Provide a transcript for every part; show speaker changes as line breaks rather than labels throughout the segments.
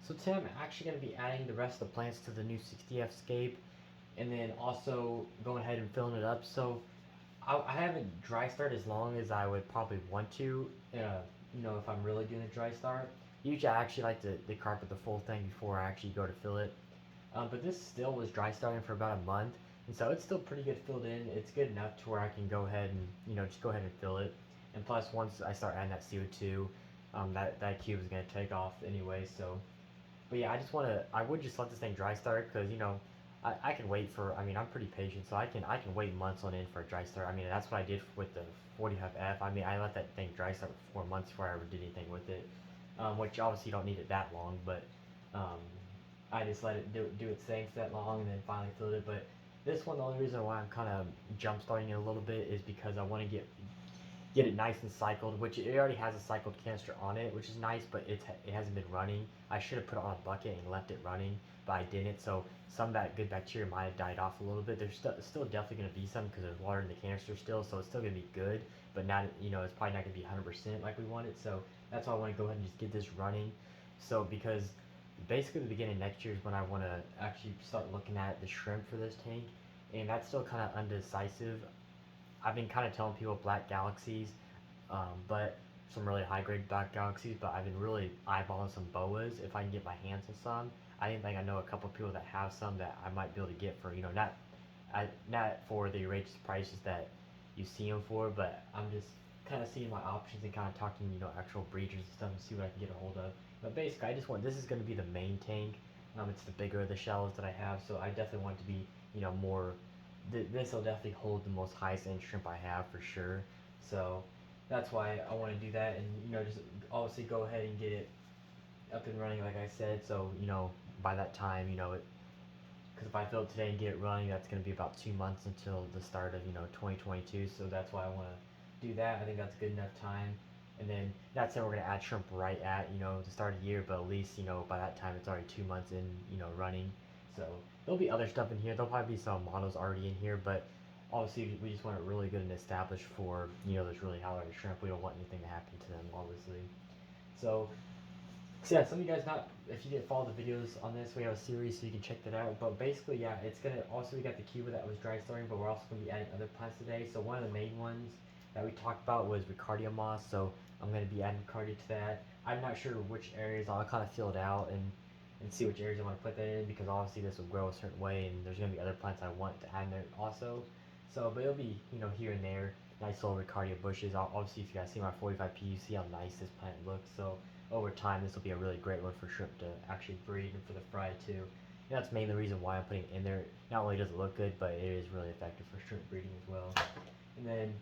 So today I'm actually going to be adding the rest of the plants to the new 60F scape, and then also going ahead and filling it up. So I haven't dry start as long as I would probably want to, if I'm really doing a dry start. Usually I actually like to carpet the full thing before I actually go to fill it. But this still was dry starting for about a month, and so it's still pretty good filled in. It's good enough to where I can go ahead and just go ahead and fill it. And plus, once I start adding that CO2, that cube is gonna take off anyway. So, but yeah, I would just let this thing dry start because I can wait for. I mean, I'm pretty patient, so I can wait months on end for a dry start. I mean, that's what I did with the 45F. I mean, I let that thing dry start for 4 months before I ever did anything with it, which obviously you don't need it that long, but um, I just let it do its thing for that long and then finally filled it. But this one, the only reason why I'm kind of jump starting it a little bit is because I want to get it nice and cycled, which it already has a cycled canister on it, which is nice, but it hasn't been running. I should have put it on a bucket and left it running, but I didn't. So some of that good bacteria might have died off a little bit. There's still definitely going to be some because there's water in the canister still, so it's still going to be good, but not it's probably not going to be 100% like we want it. So that's why I want to go ahead and just get this running. So because basically the beginning of next year is when I want to actually start looking at the shrimp for this tank, and that's still kind of undecisive. I've been kind of telling people black galaxies, but some really high grade black galaxies. But I've been really eyeballing some boas if I can get my hands on some. I think I know a couple of people that have some that I might be able to get for not for the outrageous prices that you see them for, but I'm just kind of seeing my options and kind of talking actual breeders and stuff and see what I can get a hold of. But basically, I just want this is going to be the main tank. It's the bigger of the shells that I have, so I definitely want it to be more this will definitely hold the most highest end shrimp I have for sure. So that's why I want to do that, and just obviously go ahead and get it up and running like I said. So by that time because if I fill it today and get it running, that's going to be about 2 months until the start of 2022. So that's why I want to do that. I think that's good enough time. And then not saying we're going to add shrimp right at the start of the year, but at least by that time it's already 2 months in running. So there'll be other stuff in here. There'll probably be some Amanos already in here, but obviously we just want it really good and established for those really high value shrimp. We don't want anything to happen to them, obviously. So yeah, some of you guys if you didn't follow the videos on this, we have a series so you can check that out. But basically, yeah, it's gonna also we got the cuba that was dry starting, but we're also gonna be adding other plants today. So one of the main ones that we talked about was Ricardia moss. So I'm gonna be adding Ricardia to that. I'm not sure which areas. I'll kind of fill it out and see which areas I want to put that in because obviously this will grow a certain way and there's gonna be other plants I want to add in there also. So, but it'll be here and there, nice little Ricardia bushes. Obviously, if you guys see my 45P, you see how nice this plant looks. So over time, this will be a really great one for shrimp to actually breed and for the fry too. And that's mainly the reason why I'm putting it in there. Not only does it look good, but it is really effective for shrimp breeding as well. And then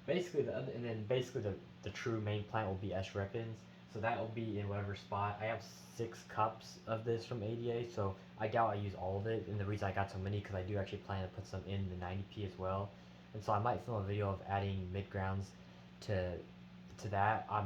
basically the true main plant will be S. repens. So that will be in whatever spot. I have 6 cups of this from ADA, so I doubt I use all of it. And the reason I got so many because I do actually plan to put some in the 90P as well. And so I might film a video of adding mid grounds to that. I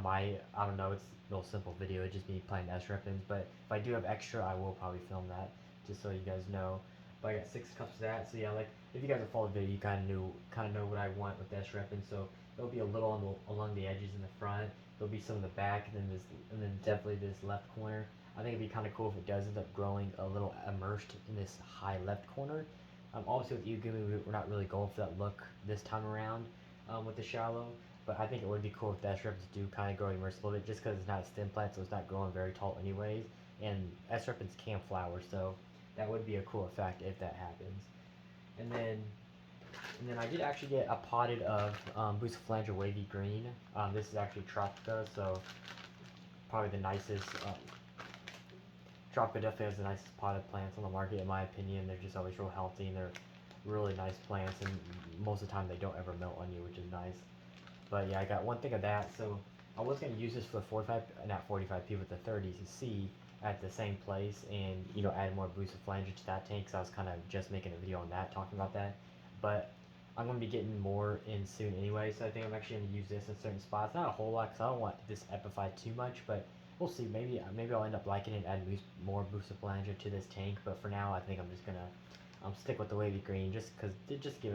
don't know, it's a real simple video, it's just me playing S. repens, but if I do have extra, I will probably film that, just so you guys know. But I got 6 cups of that, so yeah, like, if you guys have followed the video, you kind of know what I want with S. repens, so there'll be a little along the edges in the front, there'll be some in the back, and then definitely this left corner. I think it'd be kind of cool if it does end up growing a little immersed in this high left corner. Obviously with Yugumi, we're not really going for that look this time around with the shallow. But I think it would be cool if the S. repens do kind of grow immersed a little bit, just because it's not a stem plant, so it's not growing very tall anyways. And S. repens can flower, so that would be a cool effect if that happens. And then I did actually get a potted of Bucephalandra wavy green. This is actually Tropica, so probably the nicest. Tropica definitely has the nicest potted plants on the market in my opinion. They're just always real healthy and they're really nice plants, and most of the time they don't ever melt on you, which is nice. But yeah, I got one thing of that. So I was going to use this for the 45, not 45P, but the 30C at the same place and, add more Bucephalandra to that tank because I was kind of just making a video on that, talking about that. But I'm going to be getting more in soon anyway, so I think I'm actually going to use this in certain spots. Not a whole lot because I don't want this epified too much, but we'll see. Maybe I'll end up liking it and add more Bucephalandra to this tank. But for now, I think I'm just going to stick with the wavy green just because it just give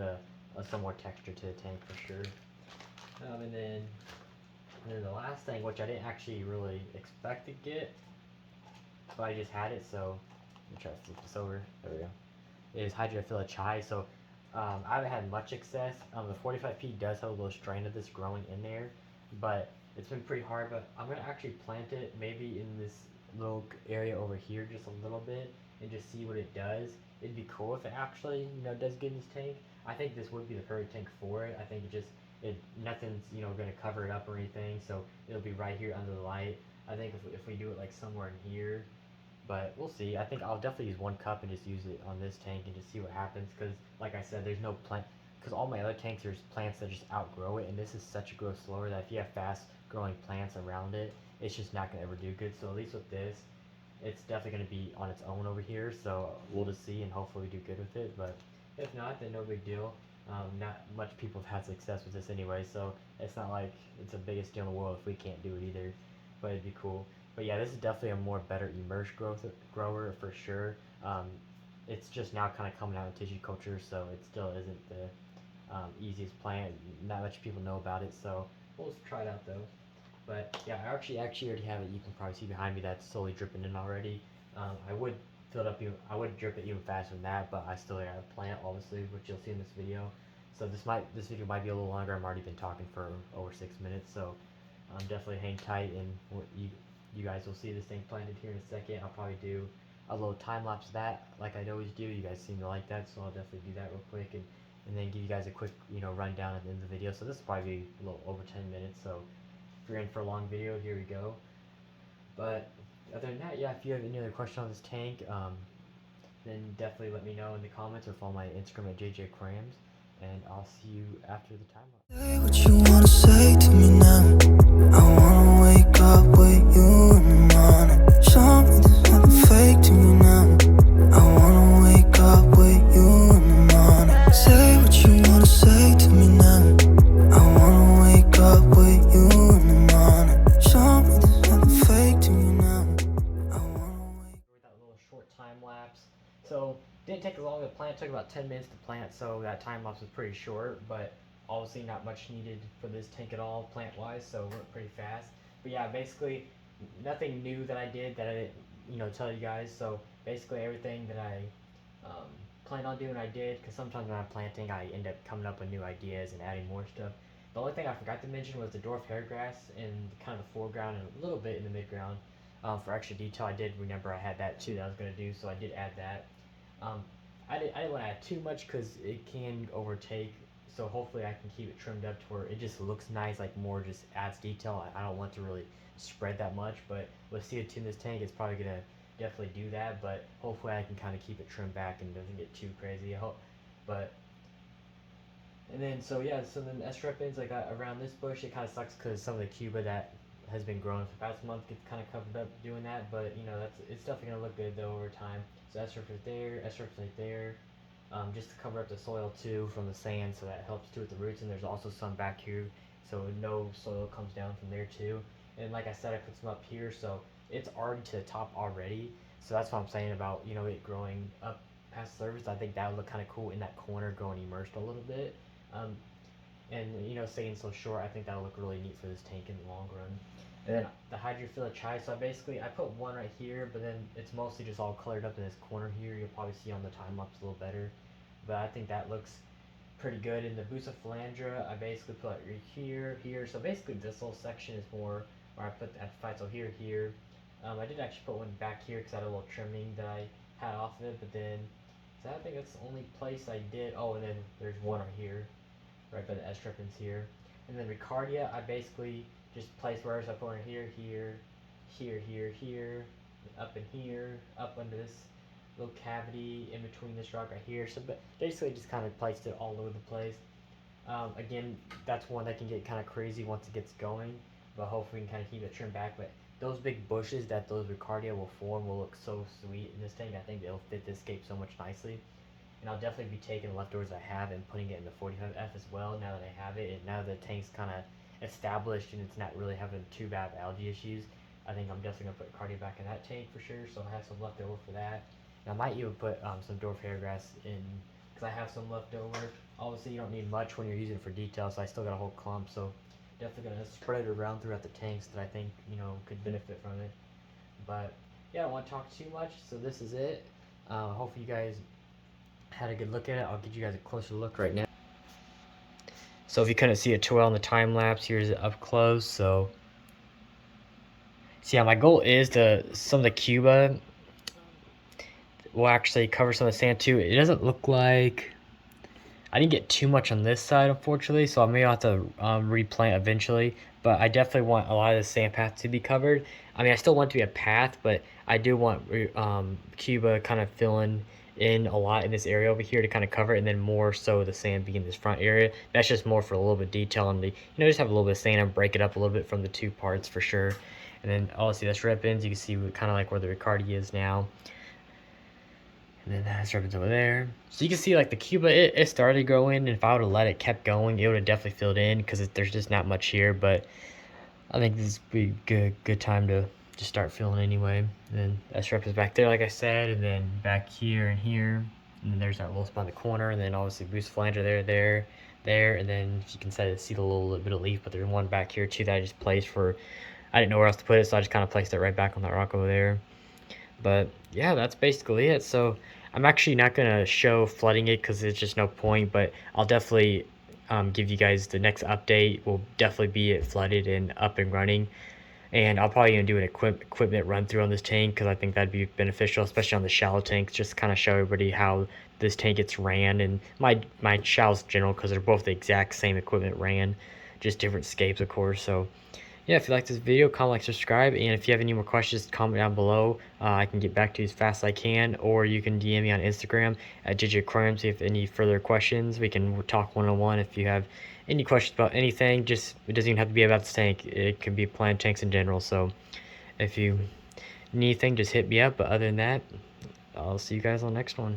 some more texture to the tank for sure. And then the last thing, which I didn't actually really expect to get, but I just had it, so let me try to flip this over. There we go. It is Hydrophila chai, so I haven't had much success. The 45P does have a little strain of this growing in there, but it's been pretty hard. But I'm gonna actually plant it maybe in this little area over here just a little bit and just see what it does. It'd be cool if it actually, does good in this tank. I think this would be the perfect tank for it. I think nothing's, gonna cover it up or anything, so it'll be right here under the light. I think if we do it like somewhere in here, but we'll see. I think I'll definitely use 1 cup and just use it on this tank and just see what happens, because like I said, there's no plant, because all my other tanks, there's plants that just outgrow it, and this is such a growth slower that if you have fast growing plants around it, it's just not going to ever do good. So at least with this, it's definitely going to be on its own over here, so we'll just see and hopefully we do good with it. But if not, then no big deal. Not much people have had success with this anyway, so it's not like it's the biggest deal in the world if we can't do it either, but it'd be cool. But yeah, this is definitely a more better immersed grower for sure. It's just now kind of coming out in tissue culture, so it still isn't the easiest plant. Not much people know about it, so we'll just try it out though. But yeah, I actually already have it. You can probably see behind me that's slowly dripping in already. I would fill it up I would drip it even faster than that, but I still got a plant obviously, which you'll see in this video. So this video might be a little longer. I've already been talking for over 6 minutes, so definitely hang tight, and you guys will see this thing planted here in a second. I'll probably do a little time lapse of that like I always do. You guys seem to like that, so I'll definitely do that real quick, and then give you guys a quick rundown at the end of the video. So this will probably be a little over 10 minutes, so if you're in for a long video, here we go. But other than that, yeah, if you have any other question on this tank, then definitely let me know in the comments or follow my Instagram at JJ Aquariums, and I'll see you after the time lapse.
Say what you wanna say to me now. I wanna wake up with you in the morning. Show me there's nothing fake to me now. I wanna wake up with you in the morning. Say what you wanna say to me now. I wanna wake up with you in the morning. Show me there's nothing fake to me now. I wanna wake.
With that little short time lapse, so didn't take as long to plant. It took about 10 minutes to plant, so that time lapse was pretty short, but obviously not much needed for this tank at all plant wise, so it went pretty fast. But yeah, basically nothing new that I did that I didn't tell you guys. So basically everything that I planned on doing I did, because sometimes when I'm planting I end up coming up with new ideas and adding more stuff. The only thing I forgot to mention was the dwarf hairgrass in kind of the foreground and a little bit in the midground. For extra detail, I did remember I had that too that I was going to do, so I did add that. I didn't want to add too much because it can overtake, so hopefully I can keep it trimmed up to where it just looks nice, like more just adds detail. I don't want to really spread that much, but with CO2 in this tank, it's probably going to definitely do that, but hopefully I can kind of keep it trimmed back and doesn't get too crazy. I hope, but and then so yeah, so then S-stripings like around this bush, it kind of sucks because some of the Cuba that has been growing for the past month gets kind of covered up doing that, but it's definitely gonna look good though over time. So S-strip right there, S-strip right there, just to cover up the soil too from the sand, so that helps too with the roots. And there's also some back here, so no soil comes down from there too. And like I said, I put some up here, so it's already to the top already. So that's what I'm saying about it growing up past the surface. I think that would look kind of cool in that corner, growing immersed a little bit. And staying so short, I think that'll look really neat for this tank in the long run. And then the hydrophilic chai, so I put one right here, but then it's mostly just all colored up in this corner here. You'll probably see on the time lapse a little better, but I think that looks pretty good. In the bucephalandra, I basically put right here. So basically this little section is more where I put the epiphyte. So here. I did actually put one back here because I had a little trimming that I had off of it, but then so I think that's the only place I did. Oh, and then there's one right here, right by the S-stripings here. And then Ricardia, I basically just place where I put one here, up in here, up under this little cavity in between this rock right here. So basically just kind of placed it all over the place. Again, that's one that can get kind of crazy once it gets going, but hopefully we can kind of keep it trimmed back. But those big bushes that those Ricardia will form will look so sweet in this tank. I think they'll fit this scape so much nicely. And I'll definitely be taking the leftovers I have and putting it in the 45F as well now that I have it. And now the tank's kind of established and it's not really having too bad algae issues, I think I'm definitely going to put Cardia back in that tank for sure. So I have some left over for that. And I might even put some dwarf hairgrass in because I have some left over. Obviously you don't need much when you're using it for detail, so I still got a whole clump. So definitely going to spread it around throughout the tanks that I think could benefit from it. But yeah, I don't want to talk too much, so this is it. Hopefully you guys had a good look at it. I'll give you guys a closer look right now. So if you couldn't see it too well in the time lapse, here's it up close. So yeah, my goal is some of the Cuba will actually cover some of the sand too. It doesn't look like I didn't get too much on this side, unfortunately, so I may have to replant eventually. But I definitely want a lot of the sand path to be covered. I mean, I still want it to be a path, but I do want Cuba kind of filling in a lot in this area over here to kind of cover it, and then more so the sand being in this front area. That's just more for a little bit of detail on the, just have a little bit of sand and break it up a little bit from the two parts for sure. And then obviously that's ribbons. You can see kind of like where the Ricardi is now. And then that's ribbons over there. So you can see like the Cuba, it started growing, and if I would have let it kept going, it would have definitely filled in because there's just not much here. But I think this would be a good time to just start filling anyway. And then that's ribbons back there, like I said, and then back here and here. And then there's that little spot in the corner, and then obviously boost flanger there, and then you can see the little bit of leaf, but there's one back here too that I just placed for, I didn't know where else to put it, so I just kind of placed it right back on that rock over there. But yeah, that's basically it. So I'm actually not going to show flooding it because there's just no point, but I'll definitely give you guys the next update. Will definitely be it flooded and up and running. And I'll probably do an equipment run through on this tank because I think that'd be beneficial, especially on the shallow tanks, just kind of show everybody how this tank gets ran, and my shallows in general, because they're both the exact same equipment ran, just different scapes of course. So yeah, if you like this video, comment, like, subscribe, and if you have any more questions, comment down below. I can get back to you as fast as I can, or you can DM me on Instagram at JJ Aquariums if you have any further questions. We can talk one-on-one if you have any questions about anything. It doesn't even have to be about this tank. It could be plant tanks in general. So if you need anything, just hit me up. But other than that, I'll see you guys on the next one.